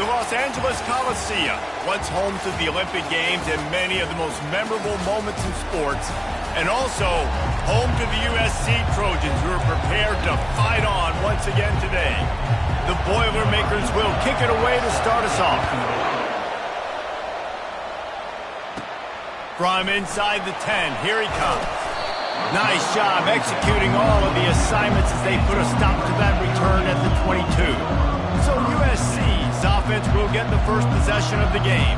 The Los Angeles Coliseum, once home to the Olympic Games and many of the most memorable moments in sports, and also home to the USC Trojans, who are prepared to fight on once again today. The Boilermakers will kick it away to start us off. From inside the 10, here he comes. Nice job executing all of the assignments as they put a stop to that return at the 22. So USC's offense will get the first possession of the game.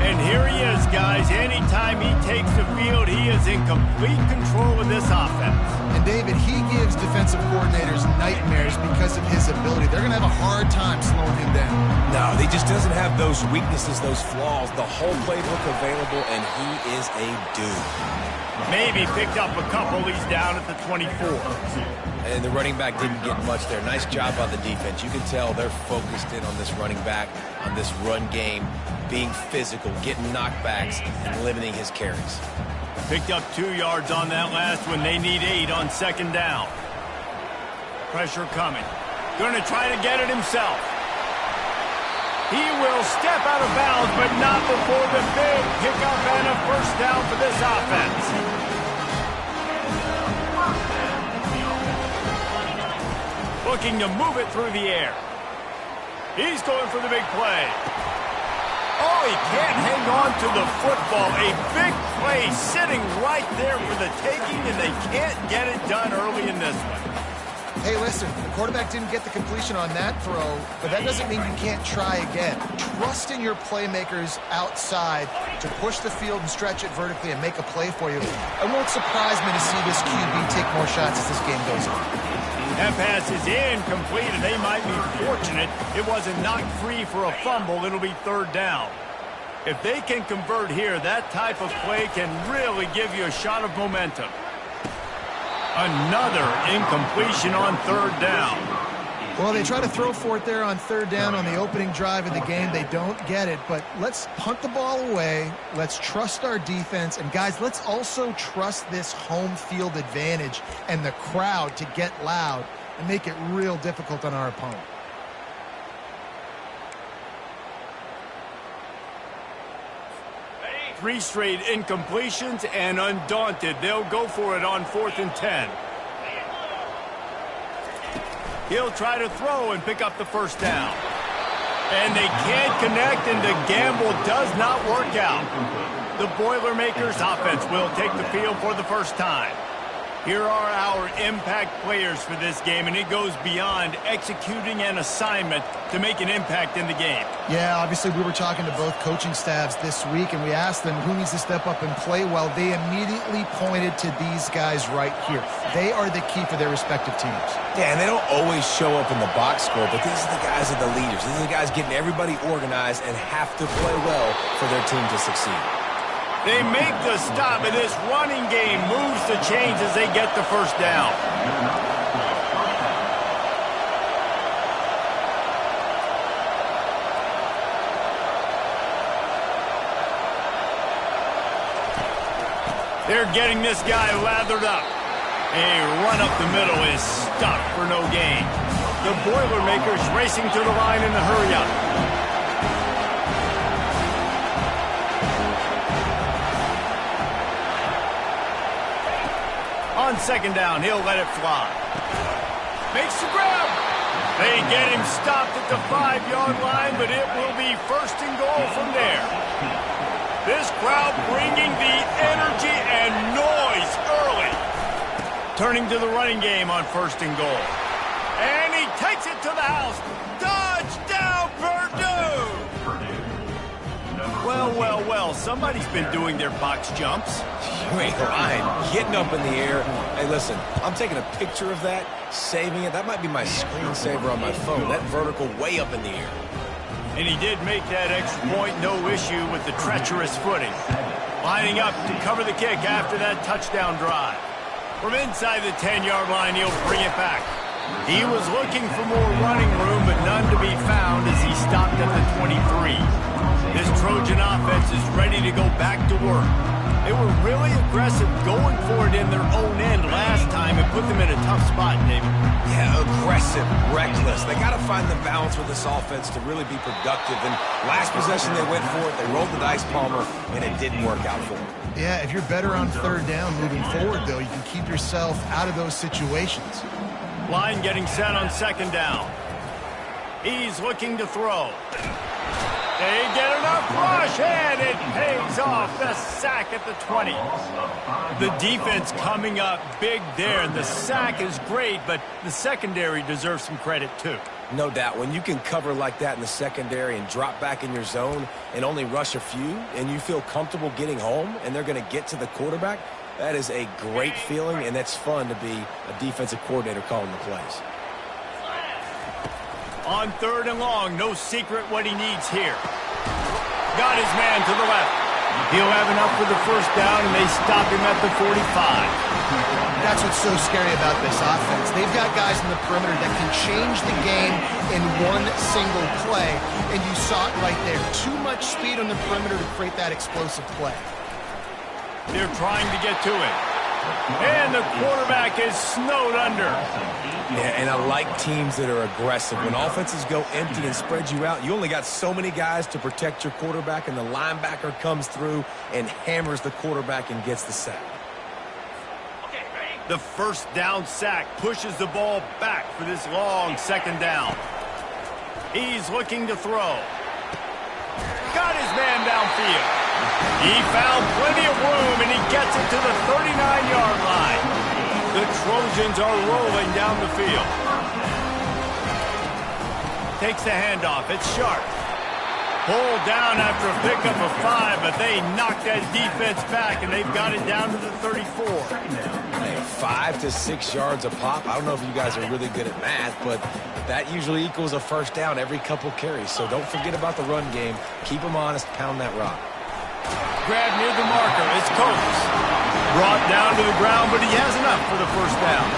And here he is, guys. Anytime he takes the field, he is in complete control of this offense. And David, he gives defensive coordinators nightmares because of his ability. They're going to have a hard time slowing him down. No, he just doesn't have those weaknesses, those flaws. The whole playbook available, and he is a dude. Maybe picked up a couple. He's down at the 24. And the running back didn't get much there. Nice job on the defense. You can tell they're focused in on this running back, on this run game, being physical, getting knockbacks, and limiting his carries. Picked up 2 yards on that last one. They need 8 on second down. Pressure coming. Going to try to get it himself. He will step out of bounds, but not before the big pickup and a first down for this offense. Looking to move it through the air. He's going for the big play. Oh, he can't hang on to the football. A big play sitting right there for the taking, and they can't get it done early in this one. Hey, listen, the quarterback didn't get the completion on that throw, but that doesn't mean you can't try again. Trust in your playmakers outside to push the field and stretch it vertically and make a play for you. It won't surprise me to see this QB take more shots as this game goes on. That pass is incomplete, and they might be fortunate it wasn't knocked free for a fumble. It'll be third down. If they can convert here, that type of play can really give you a shot of momentum. Another incompletion on third down. Well, they try to throw for it there on third down on the opening drive of the game. They don't get it, but let's punt the ball away. Let's trust our defense. And, guys, let's also trust this home field advantage and the crowd to get loud and make it real difficult on our opponent. Three straight incompletions, and undaunted, they'll go for it on 4th and 10. He'll try to throw and pick up the first down. And they can't connect, and the gamble does not work out. The Boilermakers offense will take the field for the first time. Here are our impact players for this game, and it goes beyond executing an assignment to make an impact in the game. Yeah, obviously we were talking to both coaching staffs this week, and we asked them who needs to step up and play well. They immediately pointed to these guys right here. They are the key for their respective teams. Yeah, and they don't always show up in the box score, but these are the guys that are the leaders. These are the guys getting everybody organized and have to play well for their team to succeed. They make the stop, and this running game moves the chains as they get the first down. They're getting this guy lathered up. A run up the middle is stuck for no gain. The Boilermakers racing to the line in a hurry-up. On second down, he'll let it fly. Makes the grab. They get him stopped at the 5-yard line, but it will be first and goal from there. This crowd bringing the energy and noise early. Turning to the running game on first and goal. And he takes it to the house. Touchdown, Purdue! Well, somebody's been doing their box jumps. You ain't lying. Getting up in the air. Hey, listen, I'm taking a picture of that, saving it. That might be my screensaver on my phone. That vertical way up in the air. And he did make that extra point, no issue with the treacherous footing. Lining up to cover the kick after that touchdown drive. From inside the 10-yard line, he'll bring it back. He was looking for more running room, but none to be found as he stopped at the 23. This Trojan offense is ready to go back to work. They were really aggressive going for it in their own end last time and put them in a tough spot, David. Yeah, aggressive, reckless. They got to find the balance with this offense to really be productive. And last possession they went for it, they rolled the dice, Palmer, and it didn't work out for them. Yeah, if you're better on third down moving forward, though, you can keep yourself out of those situations. Line getting set on second down. He's looking to throw. They get enough rush, and it pays off. The sack at the 20. The defense coming up big there, and the sack is great, but the secondary deserves some credit too. No doubt. When you can cover like that in the secondary and drop back in your zone and only rush a few, and you feel comfortable getting home, and they're going to get to the quarterback, that is a great feeling, and it's fun to be a defensive coordinator calling the plays. On third and long, no secret what he needs here. Got his man to the left. He'll have enough for the first down, and they stop him at the 45. That's what's so scary about this offense. They've got guys in the perimeter that can change the game in one single play, and you saw it right there. Too much speed on the perimeter to create that explosive play. They're trying to get to it. And the quarterback is snowed under. Yeah, and I like teams that are aggressive. When offenses go empty and spread you out, you only got so many guys to protect your quarterback, and the linebacker comes through and hammers the quarterback and gets the sack. The first down sack pushes the ball back for this long second down. He's looking to throw. Got his man downfield. He found plenty of room, and he gets it to the 39-yard line. The Trojans are rolling down the field. Takes the handoff. It's Sharp. Pulled down after a pickup of 5, but they knocked that defense back, and they've got it down to the 34. Hey, 5 to 6 yards a pop. I don't know if you guys are really good at math, but that usually equals a first down every couple carries. So don't forget about the run game. Keep them honest. Pound that rock. Grab near the marker. It's Coates. Brought down to the ground, but he has enough for the first down.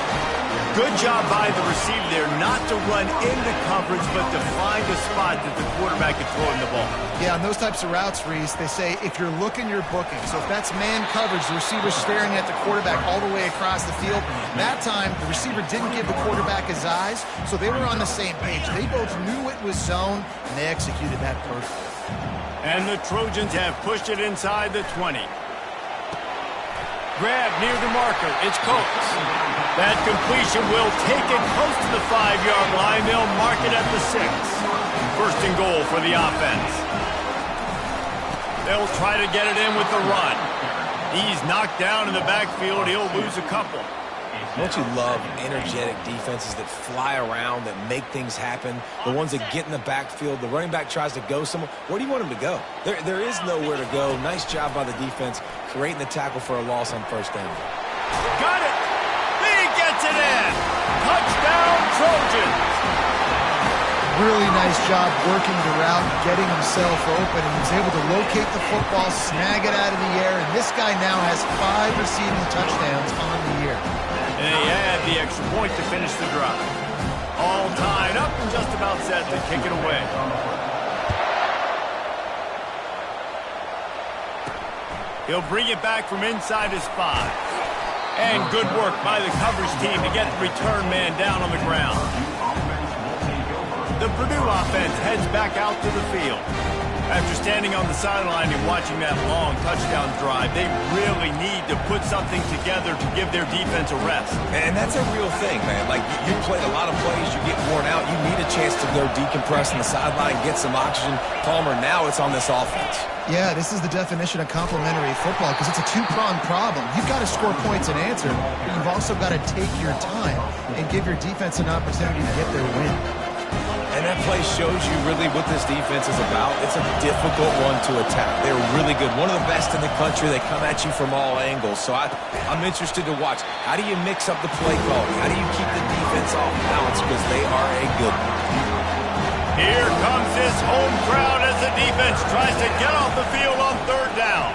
Good job by the receiver there not to run into coverage, but to find a spot that the quarterback can throw in the ball. Yeah, on those types of routes, Reese, they say if you're looking, you're booking. So if that's man coverage, the receiver's staring at the quarterback all the way across the field. That time, the receiver didn't give the quarterback his eyes, so they were on the same page. They both knew it was zone, and they executed that perfectly. And the Trojans have pushed it inside the 20. Grab near the marker. It's Coates. That completion will take it close to the 5-yard line. They'll mark it at the 6. First and goal for the offense. They'll try to get it in with the run. He's knocked down in the backfield. He'll lose a couple. Don't you love energetic defenses that fly around, that make things happen? The ones that get in the backfield, the running back tries to go somewhere. Where do you want him to go? There is nowhere to go. Nice job by the defense, creating the tackle for a loss on first down. Got it! He gets it in! Touchdown, Trojans! Really nice job working the route, getting himself open, and he's able to locate the football, snag it out of the air, and this guy now has 5 receiving touchdowns on the year. And they add the extra point to finish the drive. All tied up and just about set to kick it away. He'll bring it back from inside his 5. And good work by the coverage team to get the return man down on the ground. The Purdue offense heads back out to the field. After standing on the sideline and watching that long touchdown drive, they really need to put something together to give their defense a rest. And that's a real thing, man. Like, you played a lot of plays, you get worn out, you need a chance to go decompress on the sideline, get some oxygen. Palmer, now it's on this offense. Yeah, this is the definition of complementary football because it's a two-pronged problem. You've got to score points and answer, but you've also got to take your time and give your defense an opportunity to get their win. And that play shows you really what this defense is about. It's a difficult one to attack. They're really good. One of the best in the country. They come at you from all angles. So I'm interested to watch. How do you mix up the play calling? How do you keep the defense off balance? Because they are a good one. Here comes this home crowd as the defense tries to get off the field on third down.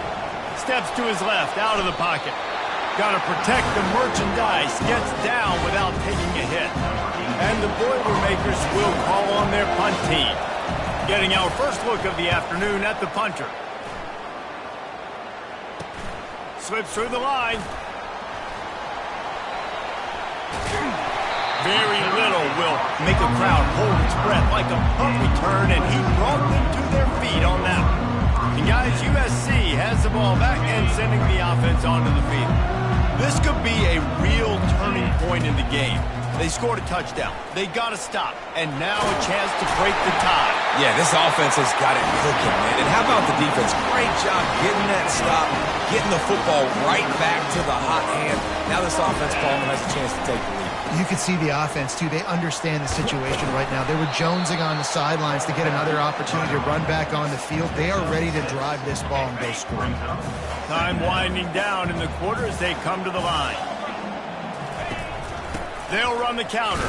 Steps to his left, out of the pocket. Got to protect the merchandise. Gets down without taking a hit. And the Boilermakers will call on their punt team. Getting our first look of the afternoon at the punter. Slips through the line. Very little will make a crowd hold its breath like a punt return, and he brought them to their feet on that one. And guys, USC has the ball back and sending the offense onto the field. This could be a real turning point in the game. They scored a touchdown. They got to stop. And now a chance to break the tie. Yeah, this offense has got it cooking, man. And how about the defense? Great job getting that stop, getting the football right back to the hot hand. Now this offense, Coleman, has a chance to take the lead. You can see the offense, too. They understand the situation right now. They were jonesing on the sidelines to get another opportunity to run back on the field. They are ready to drive this ball and go score. Time winding down in the quarter as they come to the line. They'll run the counter.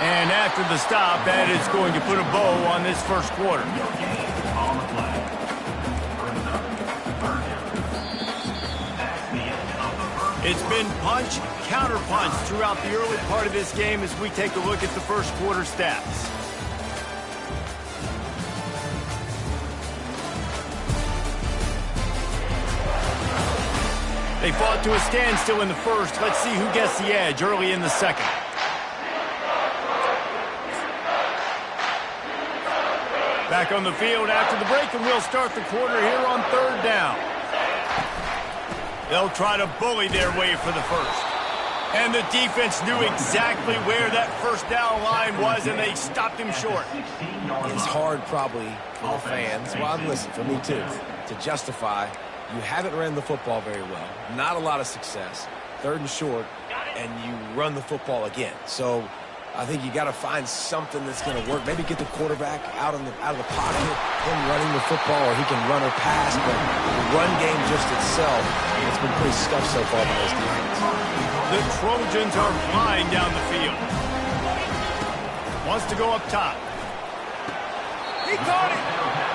And after the stop, that is going to put a bow on this first quarter. It's been punch, counter punch throughout the early part of this game as we take a look at the first quarter stats. They fought to a standstill in the first. Let's see who gets the edge early in the second. Back on the field after the break, and we'll start the quarter here on third down. They'll try to bully their way for the first. And the defense knew exactly where that first down line was, and they stopped him short. It's hard probably for the fans, well, listen, for me too, to justify you haven't ran the football very well, not a lot of success, third and short, and you run the football again. So I think you got to find something that's going to work. Maybe get the quarterback out of the pocket, him running the football, or he can run or pass. But the run game just itself, it's been pretty scuffed so far by this defense. The Trojans are flying down the field. Wants to go up top. He caught it.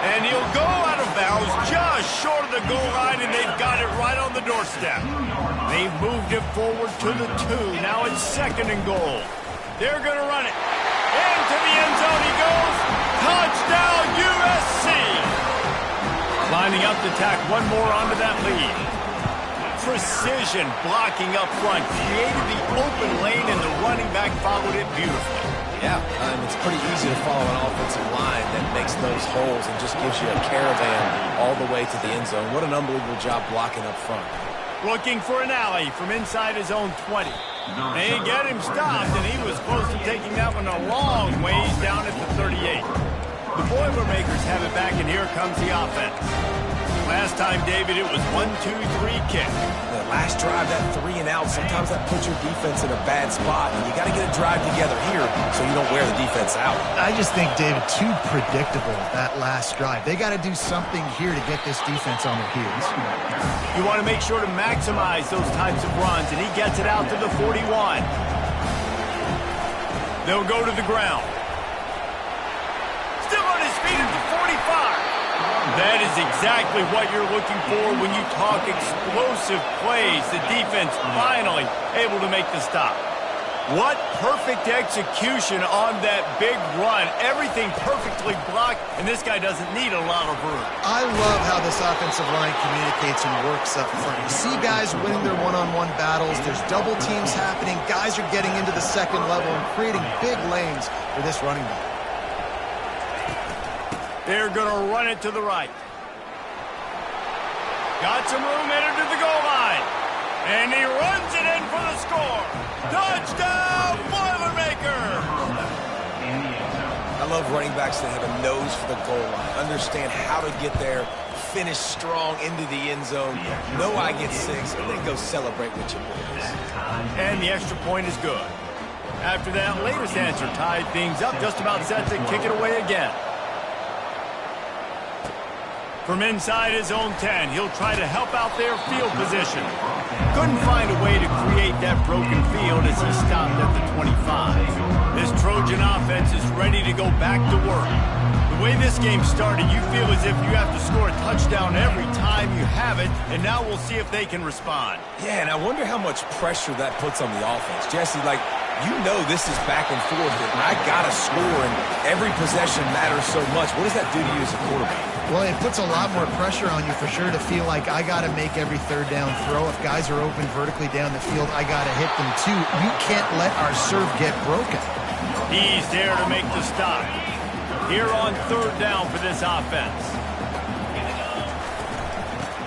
And he'll go out of bounds just short of the goal line, and they've got it right on the doorstep. They've moved it forward to the 2. Now it's second and goal. They're going to run it. Into the end zone he goes. Touchdown, USC. Lining up to tack one more onto that lead. Precision blocking up front. Created the open lane, and the running back followed it beautifully. Yeah, it's pretty easy to follow an offensive line that makes those holes and just gives you a caravan all the way to the end zone. What an unbelievable job blocking up front. Looking for an alley from inside his own 20. They get him stopped, and he was close to taking that one a long ways down at the 38. The Boilermakers have it back, and here comes the offense. Last time, David, it was 1-2-3 kick. The last drive, that 3 and out, sometimes that puts your defense in a bad spot, and you got to get a drive together here so you don't wear the defense out. I just think, David, too predictable, that last drive. They got to do something here to get this defense on their heels. You want to make sure to maximize those types of runs, and he gets it out to the 41. They'll go to the ground. Still on his feet at the 45. That is exactly what you're looking for when you talk explosive plays. The defense finally able to make the stop. What perfect execution on that big run. Everything perfectly blocked, and this guy doesn't need a lot of room. I love how this offensive line communicates and works up front. You see guys winning their one-on-one battles. There's double teams happening. Guys are getting into the second level and creating big lanes for this running back. They're going to run it to the right. Got some room headed to the goal line. And he runs it in for the score. Touchdown, Boilermakers! I love running backs that have a nose for the goal line. Understand how to get there, finish strong into the end zone. Know I get 6, and then go celebrate with your boys. And the extra point is good. After that latest answer tied things up, just about set to kick it away again. From inside his own 10, he'll try to help out their field position. Couldn't find a way to create that broken field as he stopped at the 25. This Trojan offense is ready to go back to work. The way this game started, you feel as if you have to score a touchdown every time you have it, and now we'll see if they can respond. Yeah, and I wonder how much pressure that puts on the offense. Jesse, like, You know this is back and forth, and I got to score, and every possession matters so much. What does that do to you as a quarterback? Well, it puts a lot more pressure on you for sure to feel like I got to make every third down throw. If guys are open vertically down the field, I got to hit them too. We can't let our serve get broken. He's there to make the stop. Here on third down for this offense.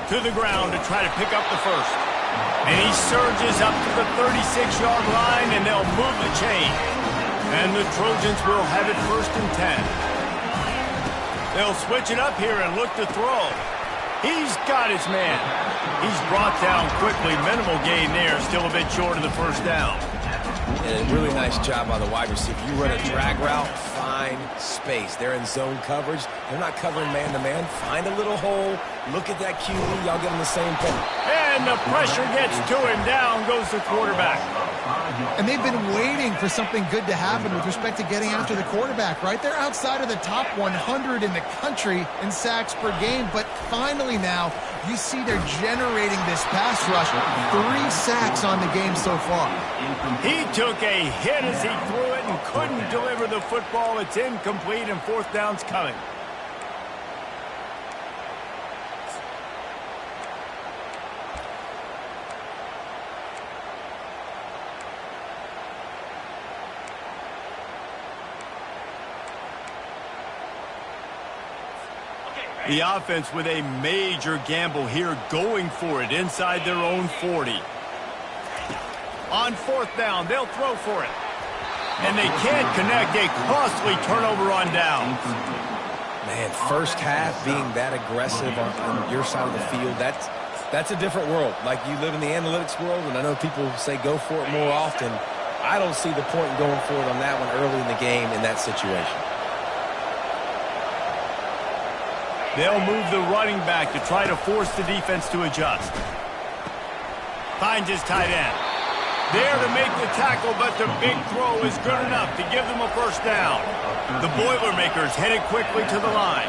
To the ground to try to pick up the first. And he surges up to the 36-yard line, and they'll move the chain. And the Trojans will have it 1st and 10. They'll switch it up here and look to throw. He's got his man. He's brought down quickly. Minimal gain there, still a bit short of the first down. And a really nice job by the wide receiver. You run a drag route, find space. They're in zone coverage. They're not covering man-to-man. Find a little hole. Look at that QB. Y'all get on the same thing. And the pressure gets to him. Down goes the quarterback. And they've been waiting for something good to happen with respect to getting after the quarterback, right? They're outside of the top 100 in the country in sacks per game, but finally now you see they're generating this pass rush. 3 sacks on the game so far. He took a hit as he threw it and couldn't deliver the football. It's incomplete, and 4th down's coming. The offense with a major gamble here, going for it inside their own 40. On 4th down, they'll throw for it. And they can't connect. A costly turnover on downs. Man, first half being that aggressive on your side of the field, that's a different world. Like, you live in the analytics world, and I know people say go for it more often. I don't see the point in going for it on that one early in the game in that situation. They'll move the running back to try to force the defense to adjust. Finds his tight end. There to make the tackle, but the big throw is good enough to give them a 1st down. The Boilermakers headed quickly to the line.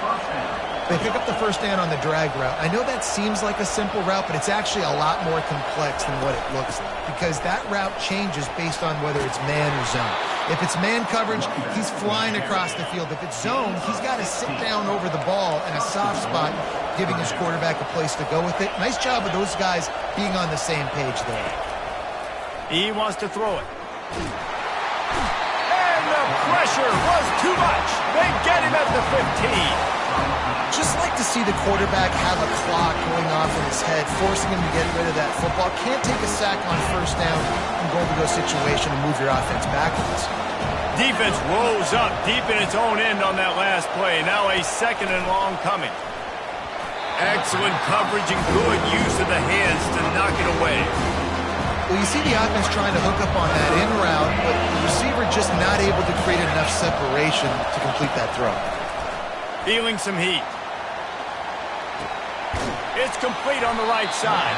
They pick up the 1st down on the drag route. I know that seems like a simple route, but it's actually a lot more complex than what it looks like, because that route changes based on whether it's man or zone. If it's man coverage, he's flying across the field. If it's zone, he's got to sit down over the ball in a soft spot, giving his quarterback a place to go with it. Nice job of those guys being on the same page there. He wants to throw it. And the pressure was too much. They get him at the 15. Just like to see the quarterback have a clock going off in his head, forcing him to get rid of that football. Can't take a sack on 1st down and go to go situation and move your offense backwards. Defense rose up deep in its own end on that last play. Now a 2nd and long coming. Excellent coverage and good use of the hands to knock it away. Well, you see the offense trying to hook up on that in route, but the receiver just not able to create enough separation to complete that throw. Feeling some heat. It's complete on the right side.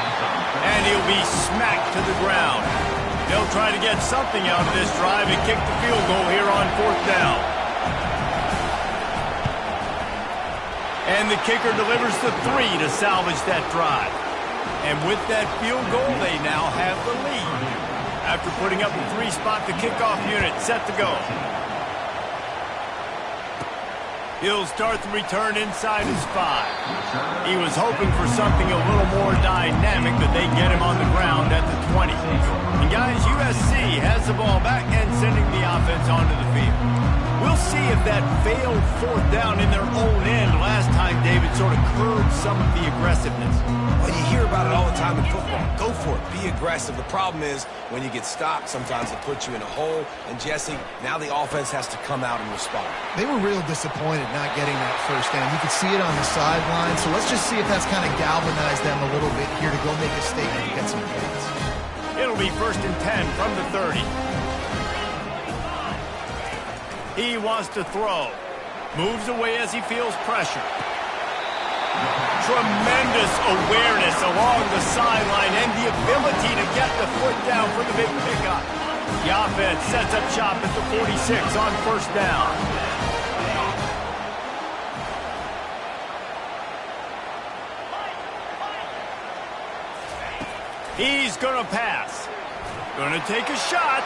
And he'll be smacked to the ground. They'll try to get something out of this drive and kick the field goal here on 4th down. And the kicker delivers the 3 to salvage that drive. And with that field goal, they now have the lead. After putting up a 3-spot, the kickoff unit set to go. He'll start the return inside his 5. He was hoping for something a little more dynamic, but they get him on the ground at the 20. And guys, USC has the ball back and sending the offense onto the field. We'll see if that failed 4th down in their own end last time, David, sort of curbed some of the aggressiveness. Well, you hear about it all the time in football. Go for it. Be aggressive. The problem is when you get stopped, sometimes it puts you in a hole. And, Jesse, now the offense has to come out and respond. They were real disappointed not getting that 1st down. You could see it on the sideline. So let's just see if that's kind of galvanized them a little bit here to go make a statement and get some points. It'll be 1st and 10 from the 30. He wants to throw. Moves away as he feels pressure. Tremendous awareness along the sideline and the ability to get the foot down for the big pickup. The offense sets up shop at the 46 on 1st down. He's going to pass. Going to take a shot.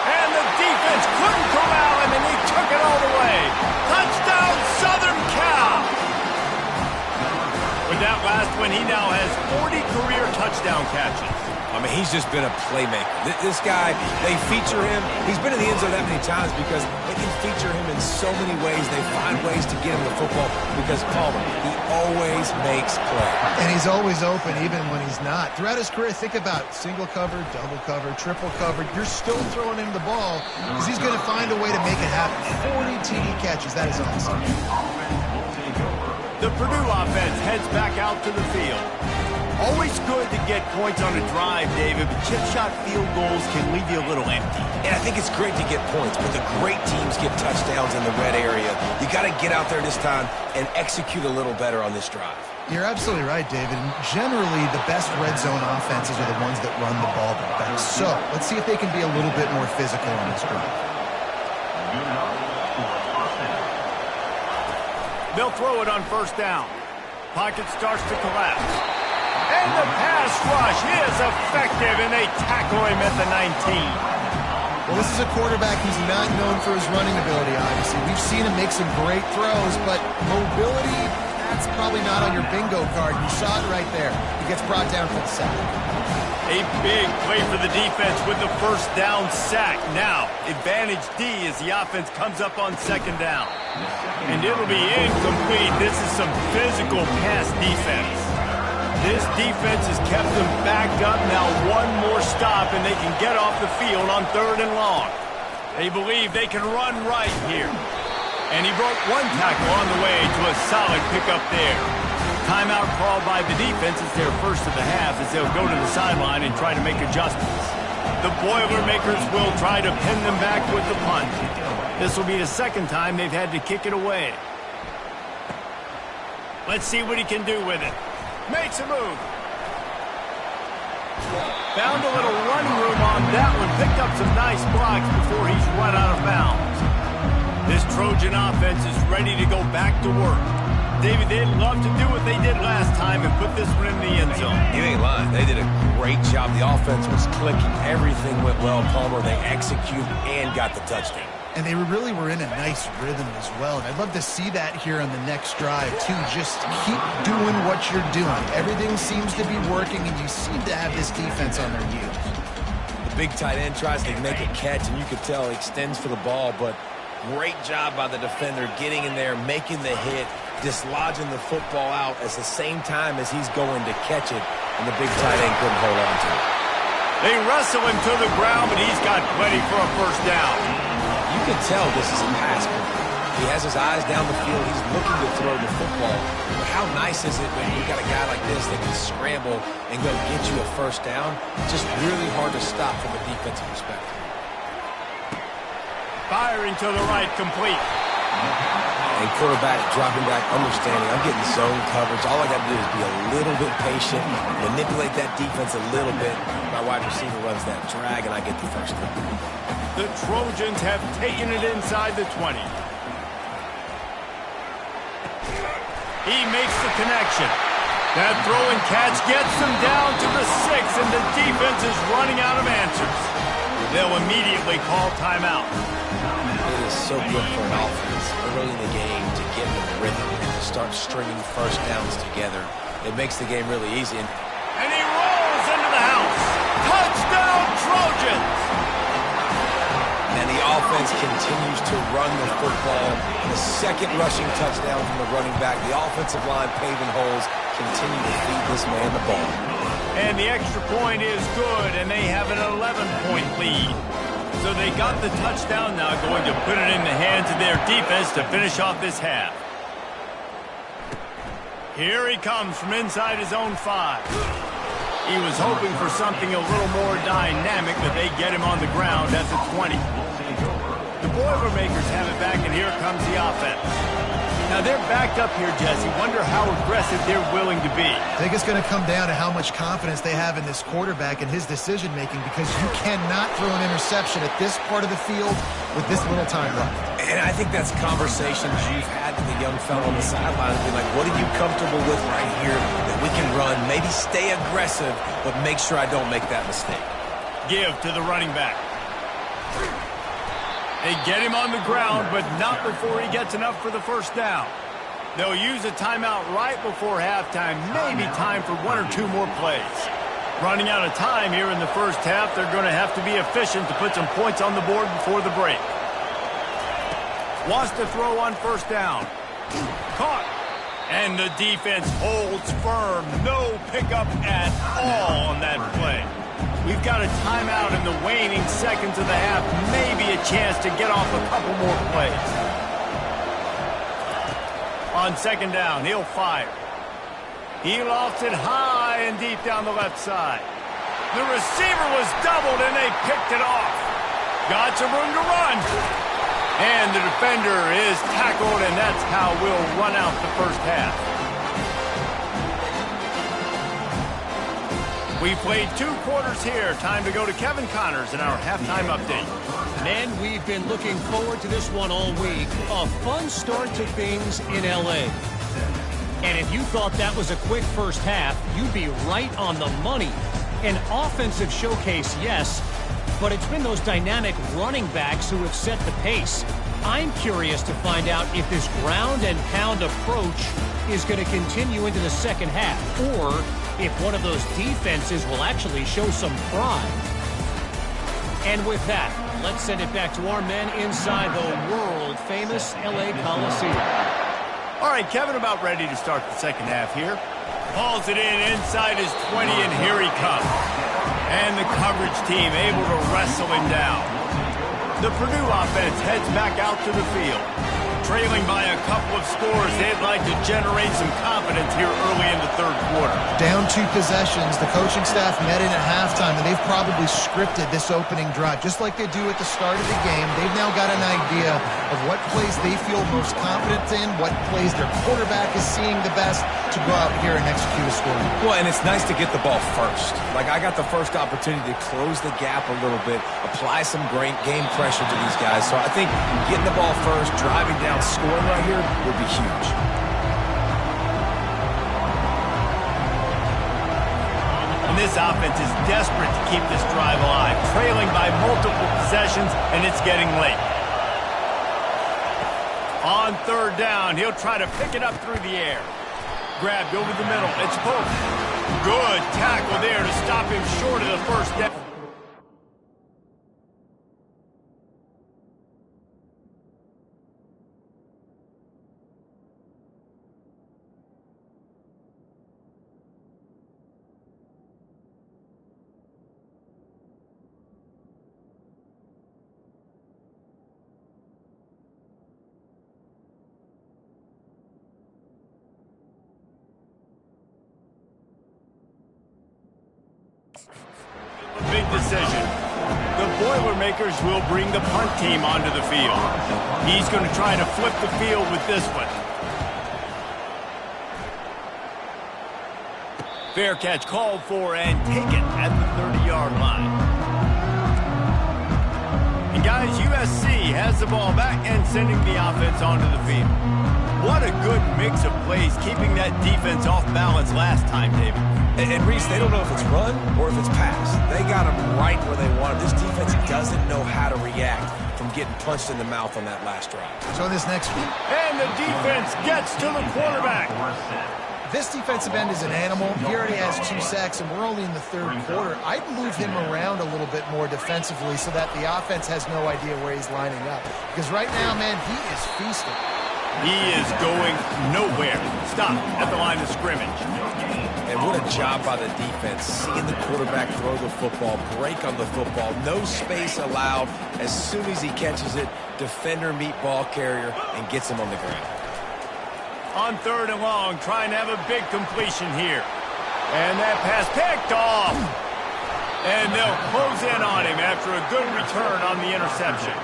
And the defense couldn't corral him, and he took it all the way. Touchdown, Southern Cal! With that last one, he now has 40 career touchdown catches. I mean, he's just been a playmaker. This guy, they feature him. He's been in the end zone that many times because they can feature him in so many ways. They find ways to get him the football because Palmer, he always makes plays. And he's always open even when he's not. Throughout his career, think about single cover, double cover, triple cover. You're still throwing him the ball because he's going to find a way to make it happen. 40 TD catches, that is awesome. The Purdue offense heads back out to the field. Always good to get points on a drive, David, but chip shot field goals can leave you a little empty. And I think it's great to get points, but the great teams get touchdowns in the red area. You got to get out there this time and execute a little better on this drive. You're absolutely right, David. And generally, the best red zone offenses are the ones that run the ball the best. So let's see if they can be a little bit more physical on this drive. They'll throw it on first down. Pocket starts to collapse. And the pass rush is effective, and they tackle him at the 19. Well, this is a quarterback who's not known for his running ability, obviously. We've seen him make some great throws, but mobility, that's probably not on your bingo card. You saw it right there. He gets brought down for the sack. A big play for the defense with the first down sack. Now, advantage D as the offense comes up on second down. And it'll be incomplete. This is some physical pass defense. This defense has kept them backed up. Now one more stop, and they can get off the field on third and long. They believe they can run right here. And he broke one tackle on the way to a solid pickup there. Timeout called by the defense is their first of the half as they'll go to the sideline and try to make adjustments. The Boilermakers will try to pin them back with the punt. This will be the second time they've had to kick it away. Let's see what he can do with it. Makes a move. Found a little running room on that one. Picked up some nice blocks before he's run out of bounds. This Trojan offense is ready to go back to work. David, they'd love to do what they did last time and put this one in the end zone. You ain't lying. They did a great job. The offense was clicking. Everything went well, Palmer. They executed and got the touchdown. And they really were in a nice rhythm as well. And I'd love to see that here on the next drive, too. Just keep doing what you're doing. Everything seems to be working, and you seem to have this defense on their heels. The big tight end tries to make a catch, and you could tell he extends for the ball, but great job by the defender getting in there, making the hit, dislodging the football out at the same time as he's going to catch it, and the big tight end couldn't hold on to it. They wrestle him to the ground, but he's got plenty for a first down. You can tell this is a pass play. He has his eyes down the field. He's looking to throw the football. But how nice is it when you got a guy like this that can scramble and go get you a first down? Just really hard to stop from a defensive perspective. Firing to the right, complete. And quarterback dropping back, understanding I'm getting zone coverage. All I got to do is be a little bit patient, manipulate that defense a little bit. My wide receiver runs that drag, and I get the first down. The Trojans have taken it inside the 20. He makes the connection. That throw and catch gets them down to the 6, and the defense is running out of answers. They'll immediately call timeout. It is so good for an offense early in the game to get in the rhythm and to start stringing first downs together. It makes the game really easy. And he rolls into the house. Touchdown, Trojans! And the offense continues to run the football. The second rushing touchdown from the running back. The offensive line paving holes, continue to feed this man the ball. And the extra point is good, and they have an 11-point lead. So they got the touchdown, now going to put it in the hands of their defense to finish off this half. Here he comes from inside his own 5. He was hoping for something a little more dynamic, but they get him on the ground at the 20. The Boilermakers have it back, and here comes the offense. Now, they're backed up here, Jesse. Wonder how aggressive they're willing to be. I think it's going to come down to how much confidence they have in this quarterback and his decision-making, because you cannot throw an interception at this part of the field with this little time left. And I think that's conversations you've had with the young fellow on the sideline. Be like, what are you comfortable with right here that we can run? Maybe stay aggressive, but make sure I don't make that mistake. Give to the running back. They get him on the ground, but not before he gets enough for the first down. They'll use a timeout right before halftime, maybe time for one or two more plays. Running out of time here in the first half, they're going to have to be efficient to put some points on the board before the break. Wants to throw on first down. Caught. And the defense holds firm. No pickup at all on that play. We've got a timeout in the waning seconds of the half. Maybe a chance to get off a couple more plays. On second down, he'll fire. He lofts it high and deep down the left side. The receiver was doubled, and they picked it off. Got some room to run. And the defender is tackled, and that's how we'll run out the first half. We played 2 quarters here. Time to go to Kevin Connors in our halftime update. Men, we've been looking forward to this one all week. A fun start to things in L.A. And if you thought that was a quick first half, you'd be right on the money. An offensive showcase, yes, but it's been those dynamic running backs who have set the pace. I'm curious to find out if this ground and pound approach is going to continue into the second half, or if one of those defenses will actually show some pride. And with that, let's send it back to our men inside the world-famous L.A. Coliseum. All right, Kevin about ready to start the second half here. Hauls it in inside his 20, and here he comes. And the coverage team able to wrestle him down. The Purdue offense heads back out to the field. Trailing by a couple of scores, they'd like to generate some confidence here early in the third quarter. Down 2 possessions, the coaching staff met in at halftime, and they've probably scripted this opening drive. Just like they do at the start of the game, they've now got an idea of what plays they feel most confident in, what plays their quarterback is seeing the best to go out here and execute a score. Well, and it's nice to get the ball first. Like, I got the first opportunity to close the gap a little bit, apply some great game pressure to these guys. So I think getting the ball first, driving down, scoring right here would be huge. And this offense is desperate to keep this drive alive, trailing by multiple possessions, and it's getting late. On third down, he'll try to pick it up through the air. Grabbed over the middle. It's Pope. Good tackle there to stop him short of the first down. Big decision. The Boilermakers will bring the punt team onto the field. He's going to try to flip the field with this one. Fair catch called for and taken at the 30-yard line. And guys, USC has the ball back and sending the offense onto the field. What a good mix of plays, keeping that defense off balance last time, David. And Reese, they don't know if it's run or if it's pass. They got them right where they want them. This defense doesn't know how to react from getting punched in the mouth on that last drive. So this next one. And the defense gets to the quarterback. This defensive end is an animal. He already has 2 sacks, and we're only in the third quarter. I'd move him around a little bit more defensively so that the offense has no idea where he's lining up. Because right now, man, he is feasting. He is going nowhere. Stop at the line of scrimmage. And what a job by the defense, seeing the quarterback throw the football, break on the football, no space allowed. As soon as he catches it, defender meet ball carrier and gets him on the ground. On third and long, trying to have a big completion here. And that pass picked off. And they'll close in on him after a good return on the interception.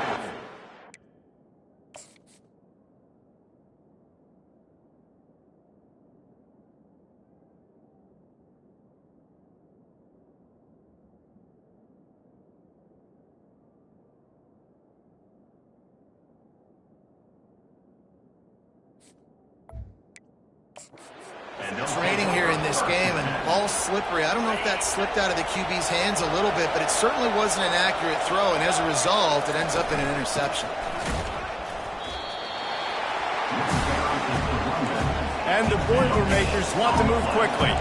It's raining here in this game, and ball's slippery. I don't know if that slipped out of the QB's hands a little bit, but it certainly wasn't an accurate throw, and as a result, it ends up in an interception. And the Boilermakers want to move quickly.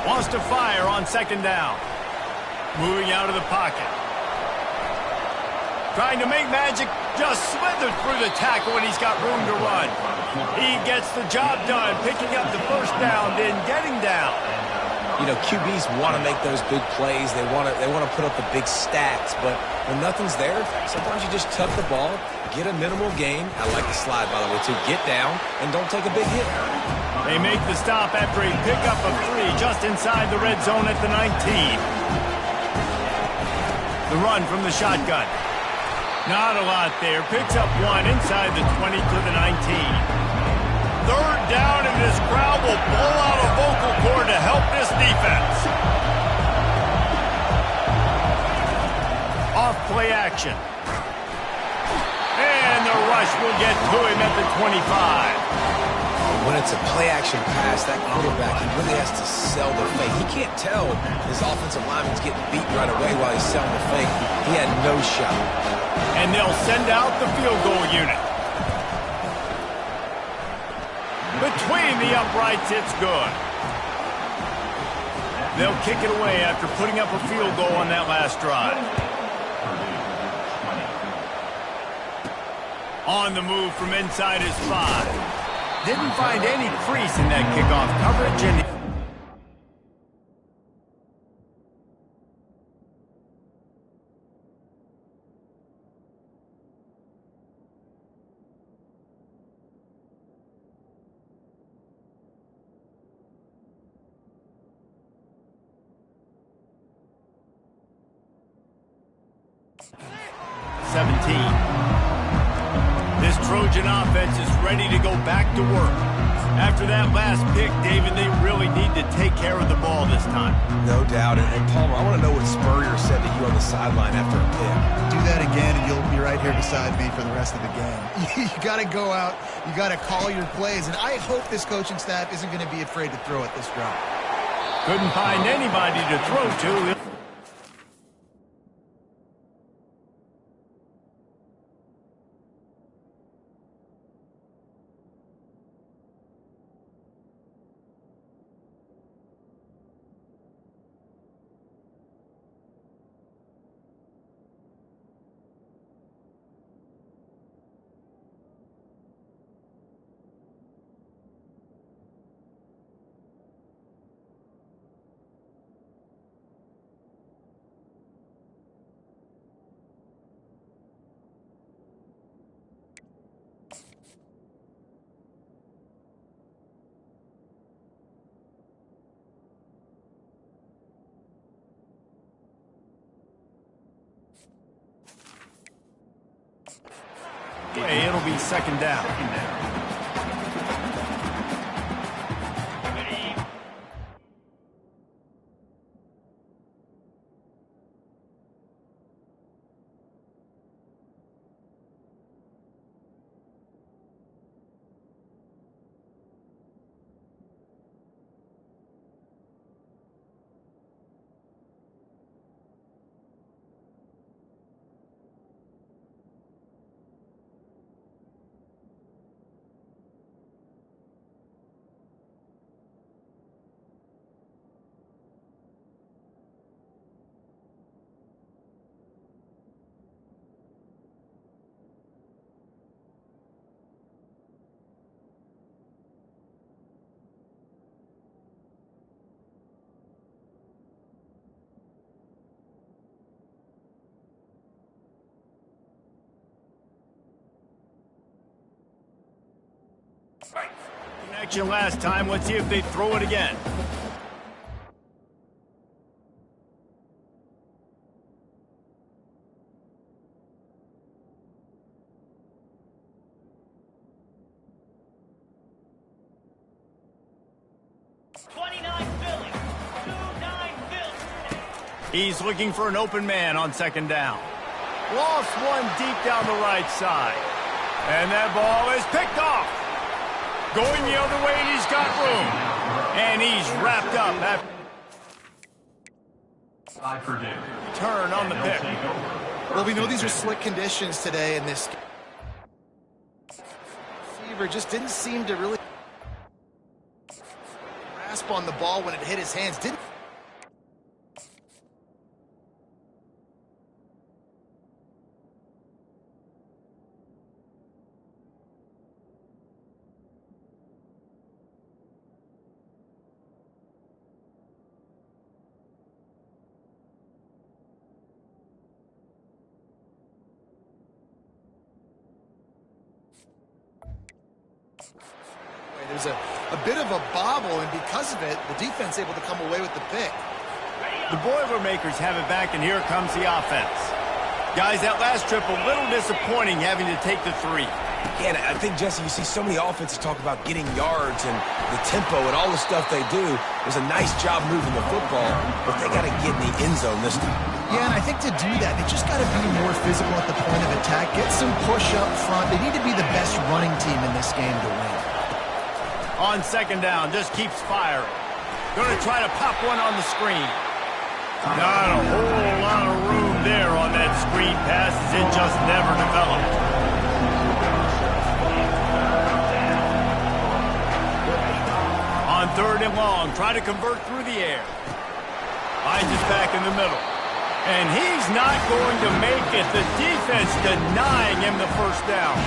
Wants to fire on second down. Moving out of the pocket. Trying to make magic, just slithered through the tackle when he's got room to run. He gets the job done, picking up the first down, then getting down. You know, QBs want to make those big plays. They want to put up the big stats, but when nothing's there, sometimes you just tuck the ball, get a minimal gain. I like the slide, by the way, too. Get down and don't take a big hit. They make the stop after a pickup of 3 just inside the red zone at the 19. The run from the shotgun. Not a lot there. Picks up 1 inside the 20 to the 19. Third down, and this crowd will blow out a vocal cord to help this defense. Off play action. And the rush will get to him at the 25. When it's a play-action pass, that quarterback, he really has to sell the fake. He can't tell his offensive lineman's getting beat right away while he's selling the fake. He had no shot. And they'll send out the field goal unit. Between the uprights, it's good. They'll kick it away after putting up a field goal on that last drive. On the move from inside his 5. Didn't find any crease in that kickoff coverage, and this Trojan offense is ready to go back to work. After that last pick, David, they really need to take care of the ball this time. No doubt. And Palmer, I want to know what Spurrier said to you on the sideline after a pick. Do that again, and you'll be right here beside me for the rest of the game. You got to go out. You got to call your plays, and I hope this coaching staff isn't going to be afraid to throw at this drive. Couldn't find anybody to throw to. It'll be second down. Connection last time. Let's see if they throw it again. He's looking for an open man on second down. Lost one deep down the right side. And that ball is picked off. Going the other way, and he's got room. And he's wrapped up. Turn on the pick. Well, we know these are slick conditions today, and this receiver just didn't seem to really grasp on the ball when it hit his hands. There's a bit of a bobble, and because of it, the defense able to come away with the pick. The Boilermakers have it back, and here comes the offense. Guys, that last trip a little disappointing having to take the 3. Yeah, and I think, Jesse, you see so many offenses talk about getting yards and the tempo and all the stuff they do. There's a nice job moving the football, but they got to get in the end zone this time. Yeah, and I think to do that, they just got to be more physical at the point of attack, get some push up front. They need to be the best running team in this game to win. On second down, just keeps firing. Going to try to pop one on the screen. Not a whole lot of room there on that screen pass, as it just never developed. On third and long, try to convert through the air. Finds his back in the middle. And he's not going to make it. The defense denying him the first down.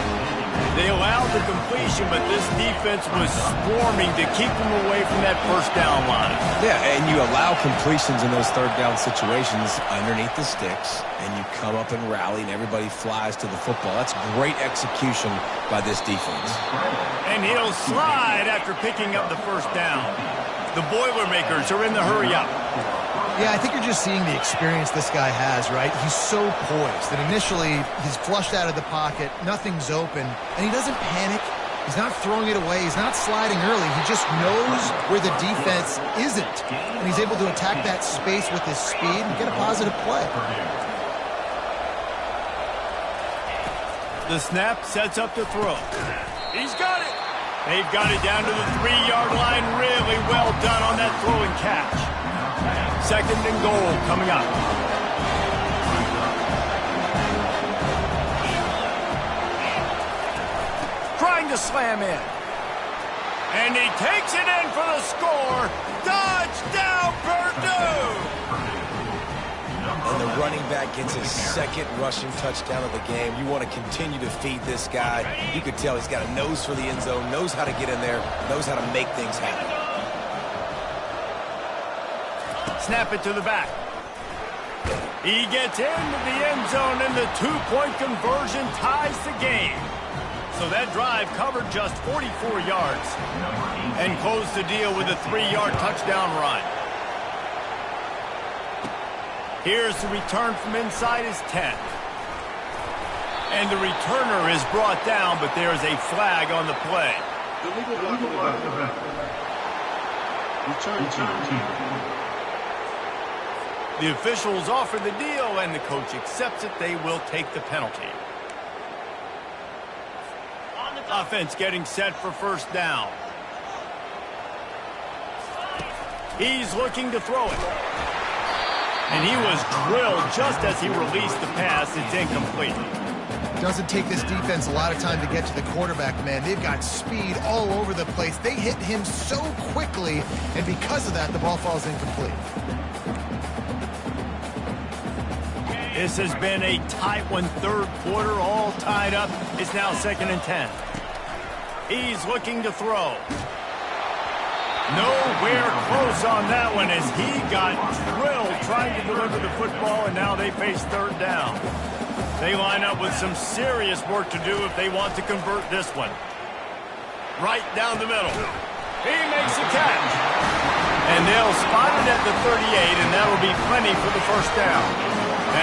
They allowed the completion, but this defense was swarming to keep them away from that first down line. Yeah, and you allow completions in those third down situations underneath the sticks, and you come up and rally, and everybody flies to the football. That's great execution by this defense. And he'll slide after picking up the first down. The Boilermakers are in the hurry-up. Yeah, I think you're just seeing the experience this guy has, right? He's so poised that initially he's flushed out of the pocket, nothing's open, and he doesn't panic. He's not throwing it away. He's not sliding early. He just knows where the defense isn't, and he's able to attack that space with his speed and get a positive play. The snap sets up the throw. He's got it. They've got it down to the 3-yard line. Really well done on that throw and catch. Second and goal coming up. Trying to slam in. And he takes it in for the score. Touchdown, Purdue! And the running back gets his second rushing touchdown of the game. You want to continue to feed this guy. You could tell he's got a nose for the end zone, knows how to get in there, knows how to make things happen. Snap it to the back. He gets into the end zone, and the 2-point conversion ties the game. So that drive covered just 44 yards and closed the deal with a 3-yard touchdown run. Here's the return from inside his 10. And the returner is brought down, but there is a flag on the play. The officials offer the deal, and the coach accepts it. They will take the penalty. Offense getting set for first down. He's looking to throw it. And he was drilled just as he released the pass. It's incomplete. Doesn't take this defense a lot of time to get to the quarterback, man. They've got speed all over the place. They hit him so quickly, and because of that, the ball falls incomplete. This has been a tight one, third quarter, all tied up. It's now 2nd and 10. He's looking to throw. Nowhere close on that one as he got drilled trying to deliver the football, and now they face third down. They line up with some serious work to do if they want to convert this one. Right down the middle. He makes a catch. And they'll spot it at the 38, and that'll be plenty for the first down.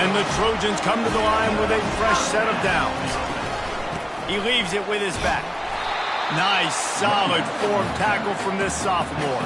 And the Trojans come to the line with a fresh set of downs. He leaves it with his back. Nice, solid form tackle from this sophomore.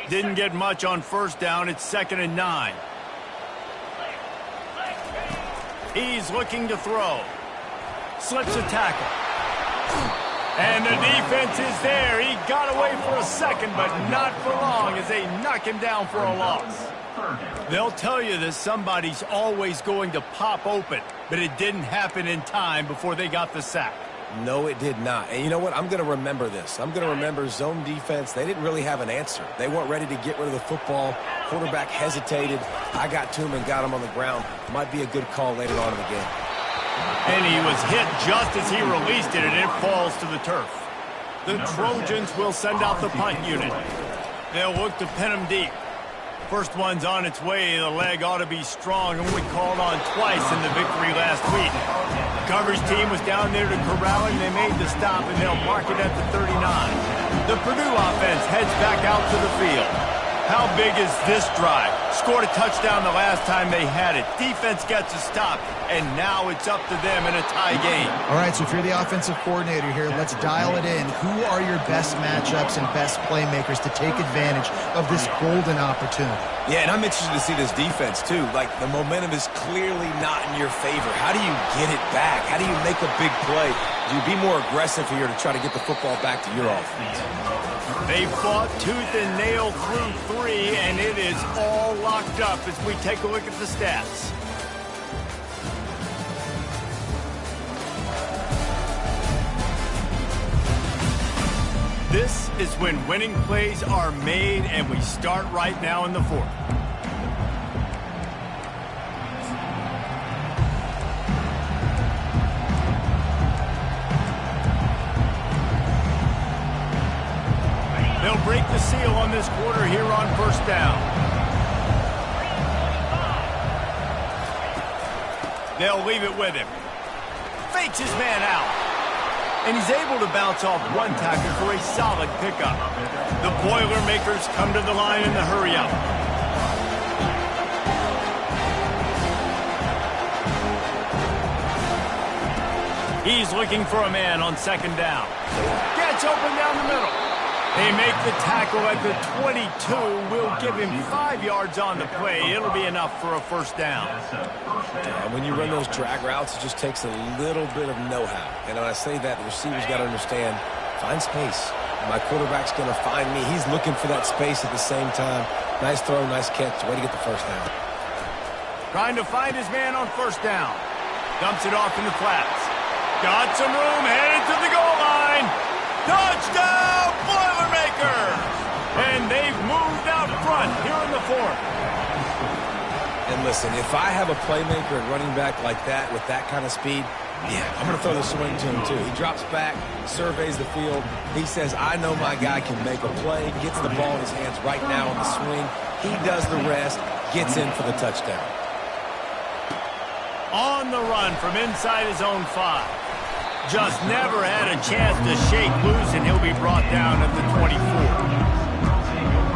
Didn't get much on first down. It's 2nd and 9. He's looking to throw. Slips a tackle. And the defense is there. He got away for a second, but not for long as they knock him down for a loss. They'll tell you that somebody's always going to pop open, but it didn't happen in time before they got the sack. No, it did not. And you know what? I'm going to remember this. I'm going to remember zone defense. They didn't really have an answer. They weren't ready to get rid of the football. Quarterback hesitated. I got to him and got him on the ground. Might be a good call later on in the game. And he was hit just as he released it, and it falls to the turf. The Trojans will send out the punt unit. They'll look to pin him deep. First one's on its way. The leg ought to be strong, only called on twice in the victory last week. The coverage team was down there to corral him. They made the stop, and they'll mark it at the 39. The Purdue offense heads back out to the field. How big is this drive? Scored a touchdown the last time they had it. Defense gets a stop, and now it's up to them in a tie game. All right, so if you're the offensive coordinator here, let's dial it in. Who are your best matchups and best playmakers to take advantage of this golden opportunity? Yeah, and I'm interested to see this defense, too. Like, the momentum is clearly not in your favor. How do you get it back? How do you make a big play? Do you be more aggressive here to try to get the football back to your offense? They fought tooth and nail through 3, and it is all locked up as we take a look at the stats. This is when winning plays are made, and we start right now in the 4th. They'll break the seal on this quarter here on first down. They'll leave it with him. Fakes his man out. And he's able to bounce off one tackle for a solid pickup. The Boilermakers come to the line in the hurry-up. He's looking for a man on 2nd down. Gets open down the middle. They make the tackle at the 22. We'll give him 5 yards on the play. It'll be enough for a first down. Yeah, when you run those drag routes, it just takes a little bit of know-how. And when I say that, the receiver's got to understand, find space. My quarterback's going to find me. He's looking for that space at the same time. Nice throw, nice catch. Way to get the first down. Trying to find his man on first down. Dumps it off in the flats. Got some room, headed to the goal line. Touchdown, Boilermakers! And they've moved out front here in the 4th. And listen, if I have a playmaker at running back like that with that kind of speed, yeah, I'm going to throw the swing to him too. He drops back, surveys the field. He says, I know my guy can make a play, gets the ball in his hands right now on the swing. He does the rest, gets in for the touchdown. On the run from inside his own 5. Just never had a chance to shake loose, and he'll be brought down at the 24.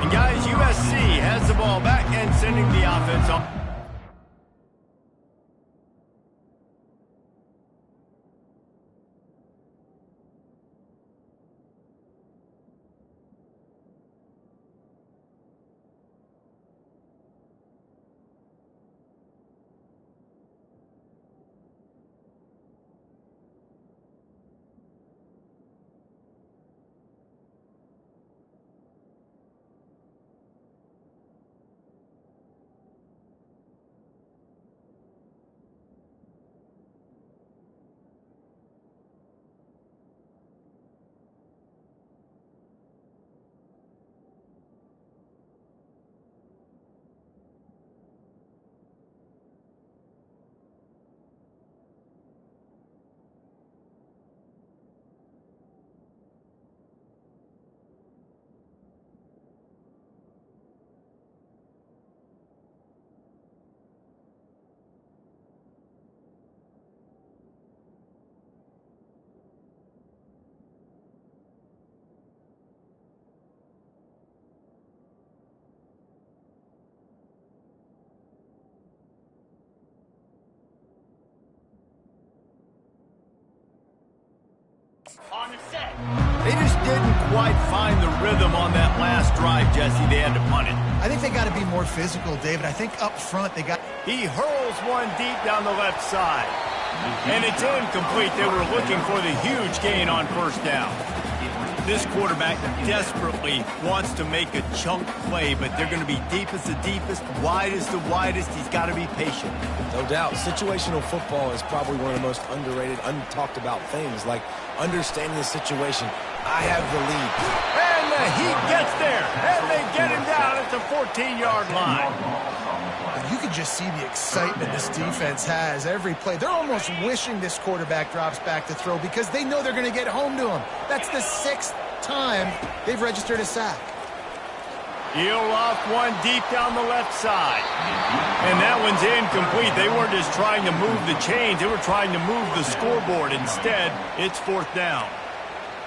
And guys, USC has the ball back and sending the offense on. They just didn't quite find the rhythm on that last drive, Jesse. They had to punt it. I think they got to be more physical, David. I think up front they got... He hurls one deep down the left side. And it's incomplete. They were looking for the huge gain on first down. This quarterback desperately wants to make a chunk play, but they're going to be deepest the deepest, widest the widest. He's got to be patient. No doubt. Situational football is probably one of the most underrated, untalked about things, like understanding the situation. I have the lead. And the Heat gets there, and they get him down at the 14-yard line. You can just see the excitement this defense has every play. They're almost wishing this quarterback drops back to throw because they know they're going to get home to him. That's the 6th time they've registered a sack. He'll off one deep down the left side. And that one's incomplete. They weren't just trying to move the chains. They were trying to move the scoreboard. Instead, it's 4th down.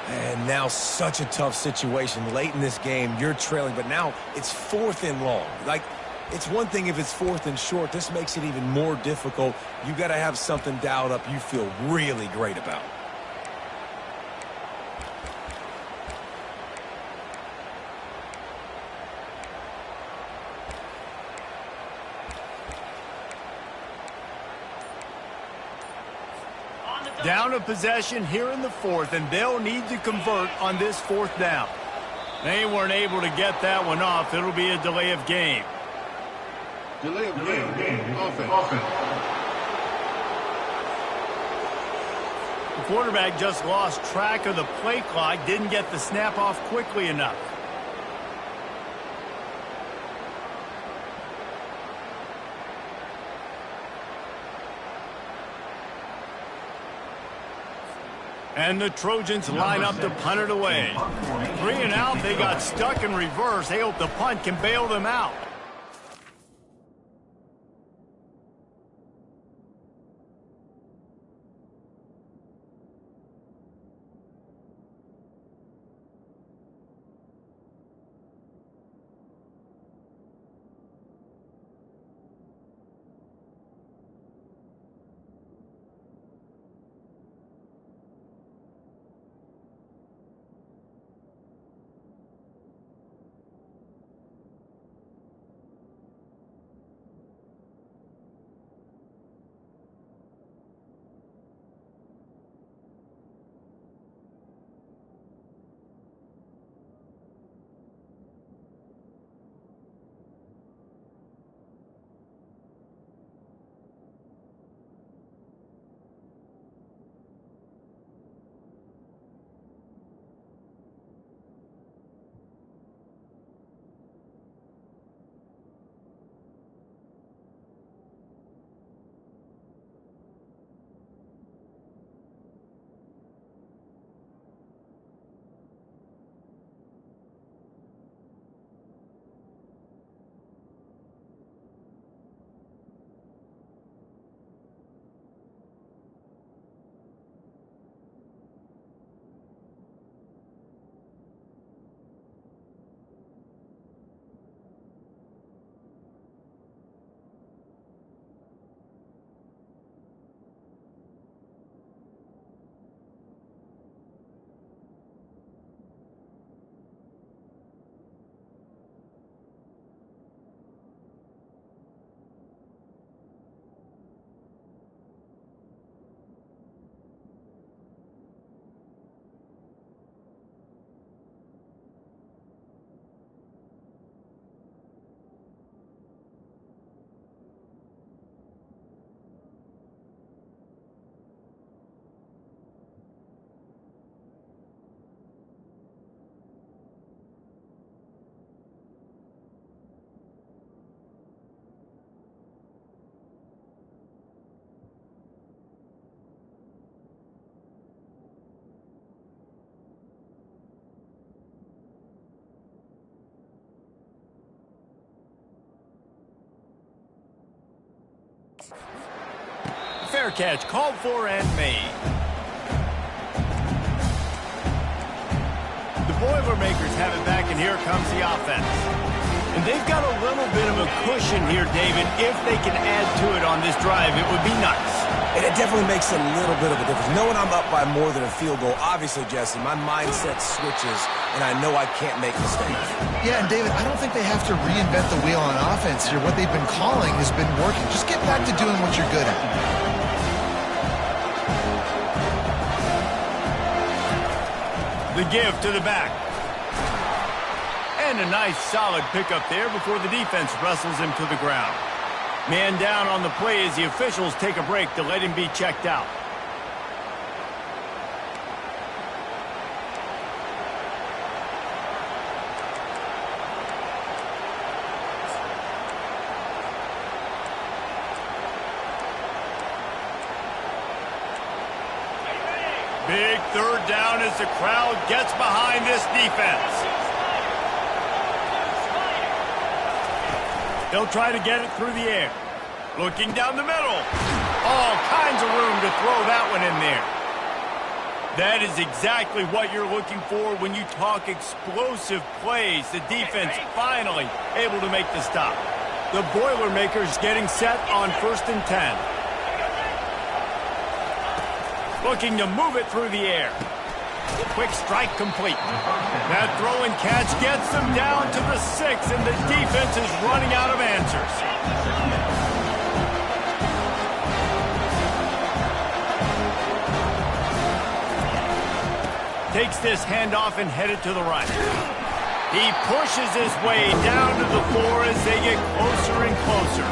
And now such a tough situation. Late in this game, you're trailing, but now it's 4th and long. Like, it's one thing if it's 4th and short. This makes it even more difficult. You got to have something dialed up you feel really great about. Down a possession here in the 4th, and they'll need to convert on this 4th down. They weren't able to get that one off. It'll be a delay of game. Delay of game. Offense. The quarterback just lost track of the play clock, didn't get the snap off quickly enough. And the Trojans line up to punt it away. 3 and out, they got stuck in reverse. They hope the punt can bail them out. Fair catch, called for and made. The Boilermakers have it back, and here comes the offense. And they've got a little bit of a cushion here, David. If they can add to it on this drive, it would be nice. And it definitely makes a little bit of a difference. Knowing I'm up by more than a field goal, obviously, Jesse, my mindset switches, and I know I can't make mistakes. Yeah, and David, I don't think they have to reinvent the wheel on offense here. What they've been calling has been working. Just get back to doing what you're good at. The give to the back. And a nice solid pickup there before the defense wrestles him to the ground. Man down on the play as the officials take a break to let him be checked out. Big third down as the crowd gets behind this defense. They'll try to get it through the air. Looking down the middle. All kinds of room to throw that one in there. That is exactly what you're looking for when you talk explosive plays. The defense finally able to make the stop. The Boilermakers getting set on 1st and 10. Looking to move it through the air. Quick strike complete. That throw and catch gets them down to the 6, and the defense is running out of answers. Takes this handoff and headed to the right. He pushes his way down to the floor as they get closer and closer.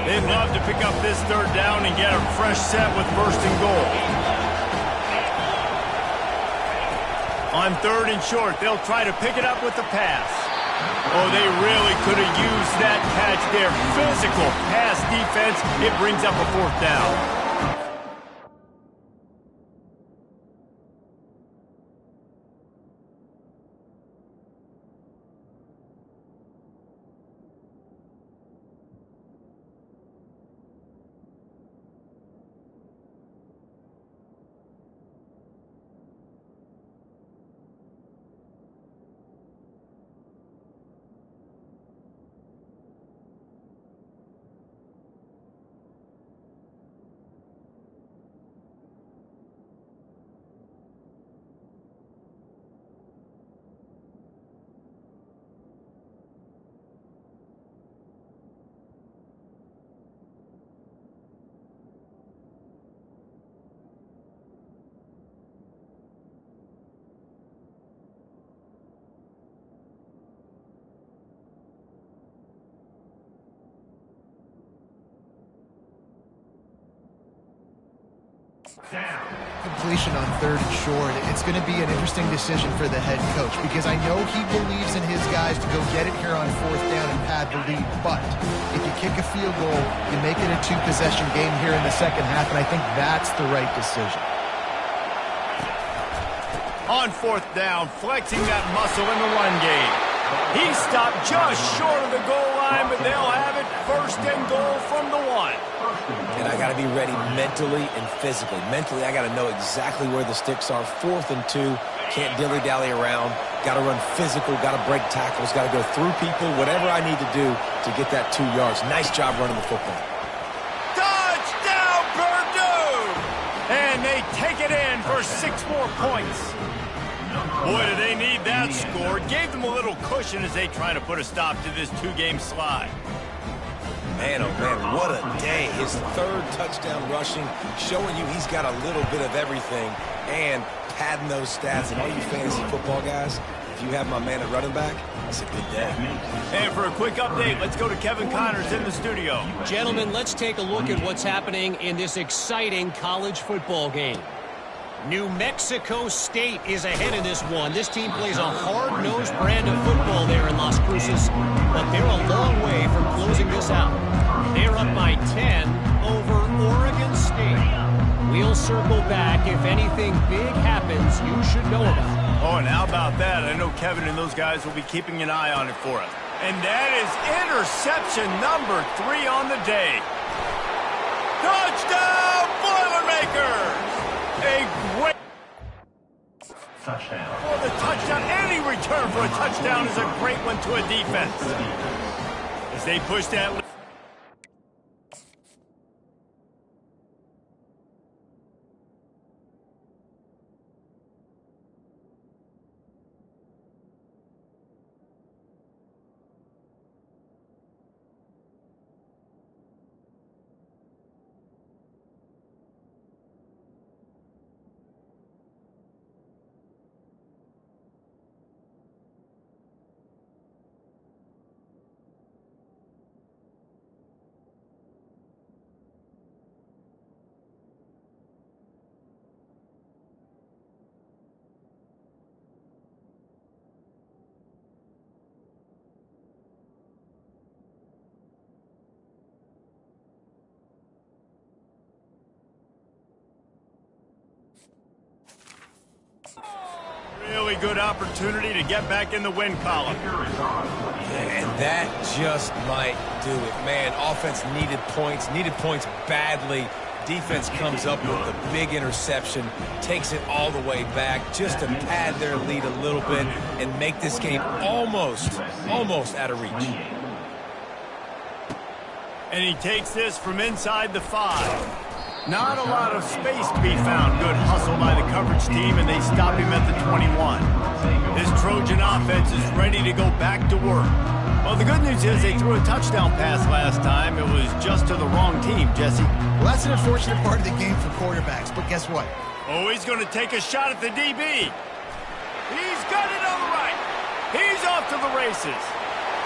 They'd love to pick up this third down and get a fresh set with 1st and goal. On 3rd and short, they'll try to pick it up with the pass. Oh, they really could have used that catch there. Physical pass defense. It brings up a 4th down. Completion on 3rd and short. It's going to be an interesting decision for the head coach because I know he believes in his guys to go get it here on 4th down and pad the lead. But if you kick a field goal, you make it a 2-possession game here in the second half, and I think that's the right decision. On 4th down, flexing that muscle in the run game. He stopped just short of the goal line, but they'll have it 1st and goal from the 1. And I got to be ready mentally and physically. Mentally, I got to know exactly where the sticks are. 4th and 2, can't dilly-dally around. Got to run physical, got to break tackles, got to go through people, whatever I need to do to get that 2 yards. Nice job running the football. Touchdown, Purdue! And they take it in for 6 more points. Boy, do they need that score. Gave them a little cushion as they try to put a stop to this 2-game slide. Man, oh man, what a day. His 3rd touchdown rushing, showing you he's got a little bit of everything and padding those stats. And all you fantasy football guys, if you have my man at running back, it's a good day. And for a quick update, let's go to Kevin Connors in the studio. Gentlemen, let's take a look at what's happening in this exciting college football game. New Mexico State is ahead in this one. This team plays a hard-nosed brand of football there in Las Cruces, but they're a long way from closing this out. They're up by 10 over Oregon State. We'll circle back if anything big happens you should know about. Oh, and how about that? I know Kevin and those guys will be keeping an eye on it for us. And that is interception number 3 on the day. Touchdown, Boilermakers! A great touchdown. For the touchdown, any return for a touchdown is a great one to a defense. As they push that. really good opportunity to get back in the win column. And that just might do it. Man, offense needed points badly. Defense comes up with a big interception, takes it all the way back just to pad their lead a little bit and make this game almost out of reach. And he takes this from inside the 5. Not a lot of space to be found. Good hustle by the coverage team, and they stop him at the 21. This Trojan offense is ready to go back to work. Well, the good news is they threw a touchdown pass last time. It was just to the wrong team, Jesse. Well, that's an unfortunate part of the game for quarterbacks, but guess what? Oh, he's going to take a shot at the DB. He's got it on the right. He's off to the races.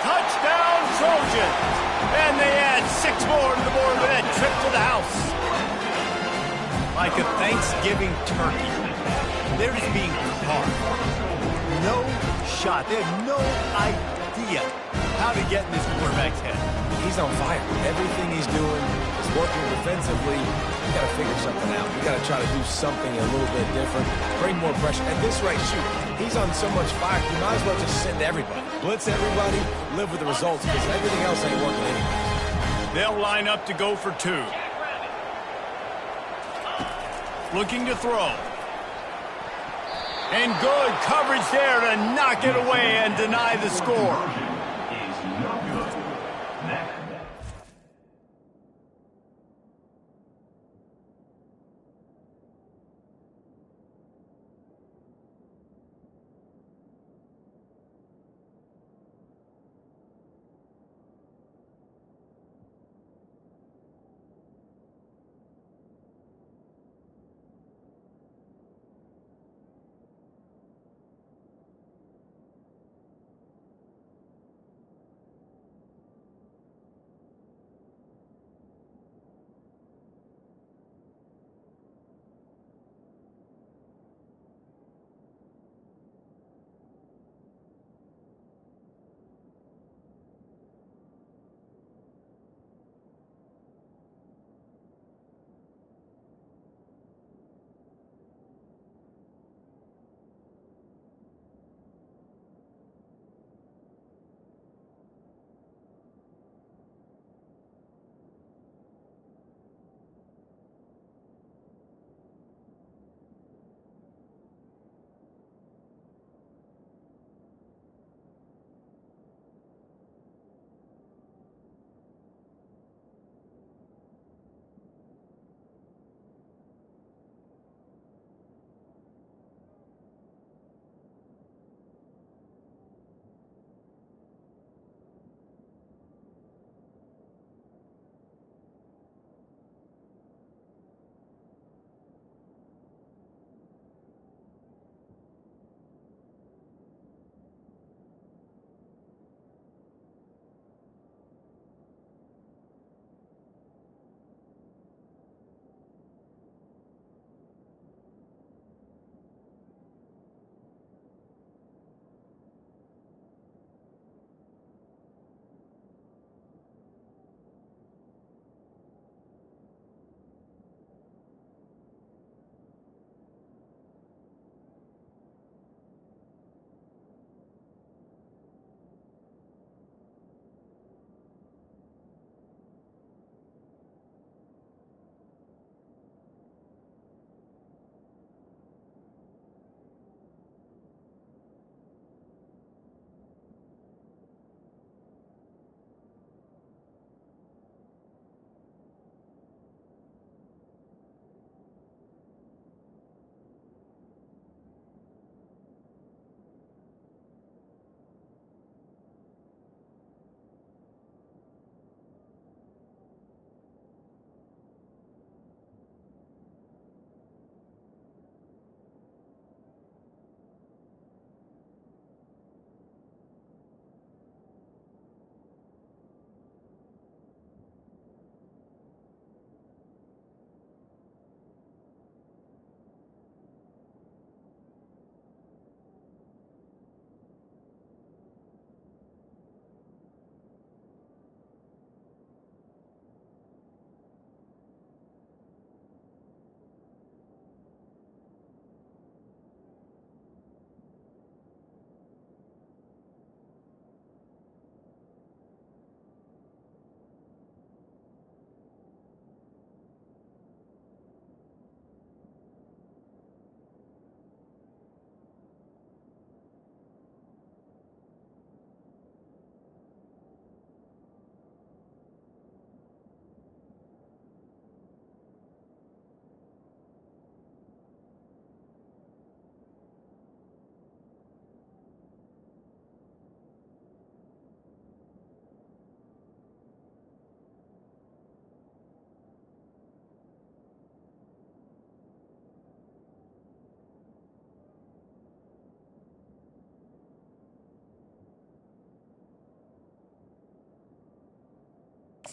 Touchdown, Trojans. And they add 6 more to the board with that trip to the house. Like a Thanksgiving turkey, they're just being caught. No shot. They have no idea how to get in this quarterback's head. He's on fire. Everything he's doing is working defensively. We got to figure something out. We got to try to do something a little bit different. Bring more pressure. At this rate, shoot, he's on so much fire, you might as well just send everybody. Blitz everybody, live with the results, because everything else ain't working anyway. They'll line up to go for 2. Looking to throw. And good coverage there to knock it away and deny the score.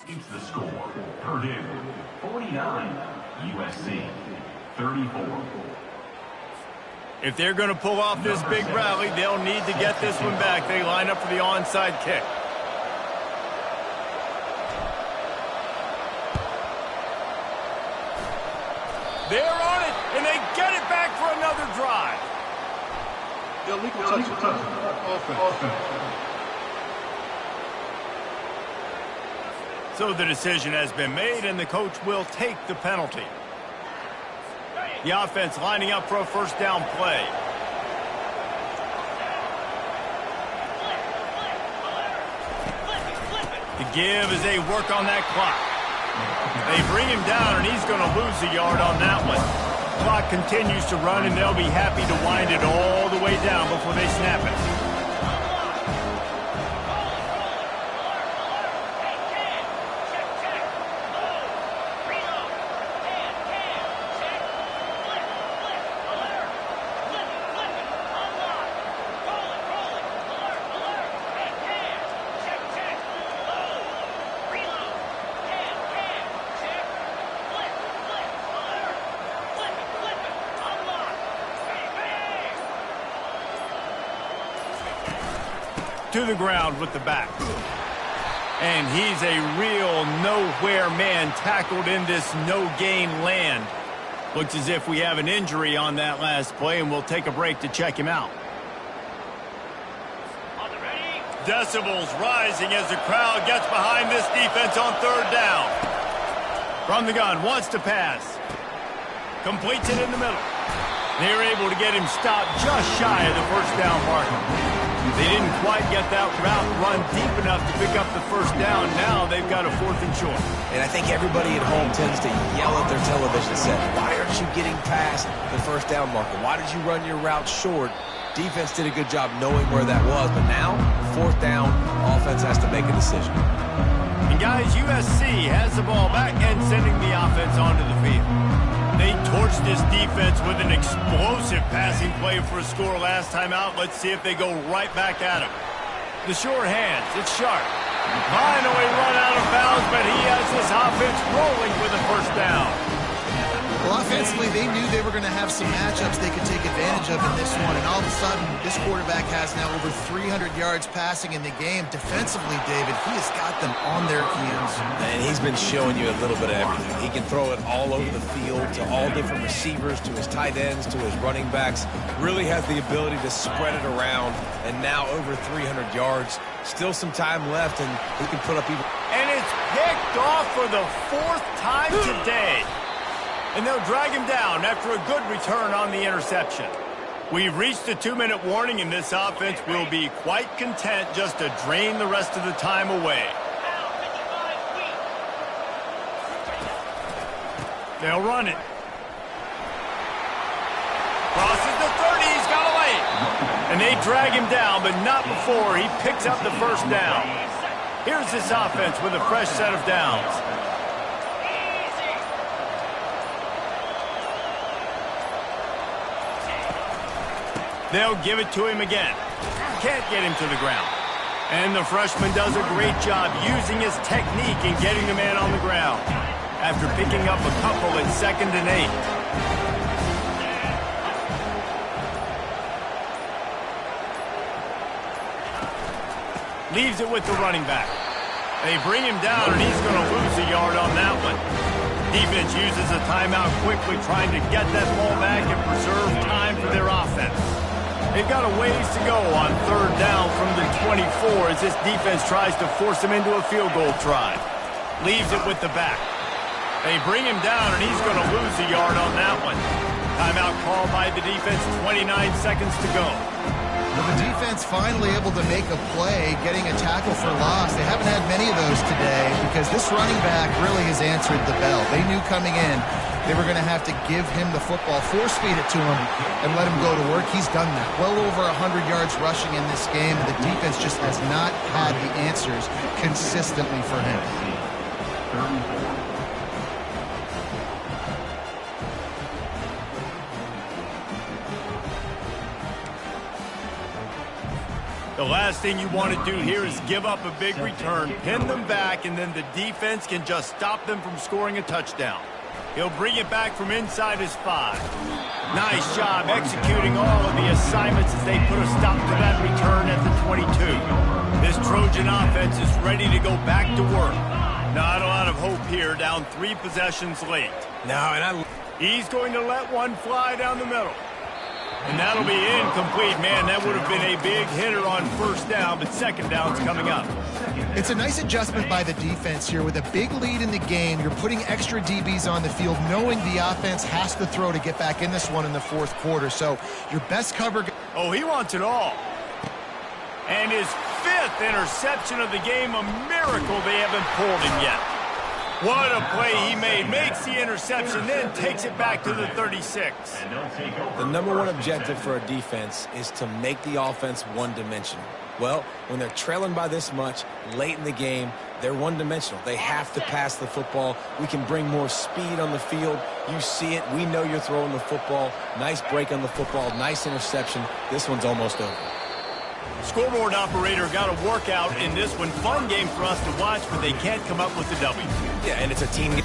It's the score. Purdue 49, USC 34. If they're going to pull off this big rally, they'll need to get this one back. They line up for the onside kick. They're on it, and they get it back for another drive. Illegal touch. Offense. So the decision has been made, and the coach will take the penalty. The offense lining up for a first down play. The give as they work on that clock. They bring him down, and he's going to lose a yard on that one. Clock continues to run, and they'll be happy to wind it all the way down before they snap it. To the ground with the back. And he's a real nowhere man tackled in this no-gain land. Looks as if we have an injury on that last play, and we'll take a break to check him out. Decibels rising as the crowd gets behind this defense on third down. From the gun, wants to pass. Completes it in the middle. They're able to get him stopped just shy of the first down marker. They didn't quite get that route run deep enough to pick up the first down. Now they've got a 4th and short. And I think everybody at home tends to yell at their television set, why aren't you getting past the first down marker? Why did you run your route short? Defense did a good job knowing where that was, but now, 4th down, offense has to make a decision. And guys, USC has the ball back and sending the offense onto the field. They torched this defense with an explosive passing play for a score last time out. Let's see if they go right back at him. The sure hands, it's sharp. Finally run out of bounds, but he has this offense rolling with a first down. Well, offensively, they knew they were going to have some matchups they could take advantage of in this one, and all of a sudden, this quarterback has now over 300 yards passing in the game. Defensively, David, he has got them on their heels. And he's been showing you a little bit of everything. He can throw it all over the field to all different receivers, to his tight ends, to his running backs. Really has the ability to spread it around, and now over 300 yards. Still some time left, and he can put up even... And it's picked off for the 4th time today. And they'll drag him down after a good return on the interception. We've reached the 2-minute warning, and this offense will be quite content just to drain the rest of the time away. They'll run it. Crosses the 30, he's got a lane. And they drag him down, but not before he picks up the first down. Here's this offense with a fresh set of downs. They'll give it to him again. Can't get him to the ground. And the freshman does a great job using his technique and getting the man on the ground after picking up a couple at 2nd and 8. Leaves it with the running back. They bring him down, and he's going to lose a yard on that one. Defense uses a timeout quickly, trying to get that ball back and preserve time for their offense. They've got a ways to go on 3rd down from the 24 as this defense tries to force him into a field goal try. Leaves it with the back. They bring him down, and he's going to lose a yard on that one. Timeout called by the defense, 29 seconds to go. Well, the defense finally able to make a play, getting a tackle for loss. They haven't had many of those today because this running back really has answered the bell. They knew coming in they were going to have to give him the football, force-feed it to him, and let him go to work. He's done that. Well over 100 yards rushing in this game, and the defense just has not had the answers consistently for him. They'll last thing you want to do here is give up a big return, pin them back, and then the defense can just stop them from scoring a touchdown. He'll bring it back from inside his 5. Nice job executing all of the assignments as they put a stop to that return at the 22. This Trojan offense is ready to go back to work. Not a lot of hope here, down 3 possessions late. He's going to let one fly down the middle. And that'll be incomplete. Man, that would have been a big hitter on first down, but second down's coming up. It's a nice adjustment by the defense here. With a big lead in the game, you're putting extra DBs on the field, knowing the offense has to throw to get back in this one in the fourth quarter. So your best cover... Oh, he wants it all. And his 5th interception of the game, a miracle they haven't pulled him yet. What a play he made. Makes the interception, then takes it back to the 36. The number one objective for a defense is to make the offense one-dimensional. Well, when they're trailing by this much late in the game, they're one-dimensional. They have to pass the football. We can bring more speed on the field. You see it. We know you're throwing the football. Nice break on the football. Nice interception. This one's almost over. Scoreboard operator got a workout in this one. Fun game for us to watch, but they can't come up with the W. Yeah, and it's a team game.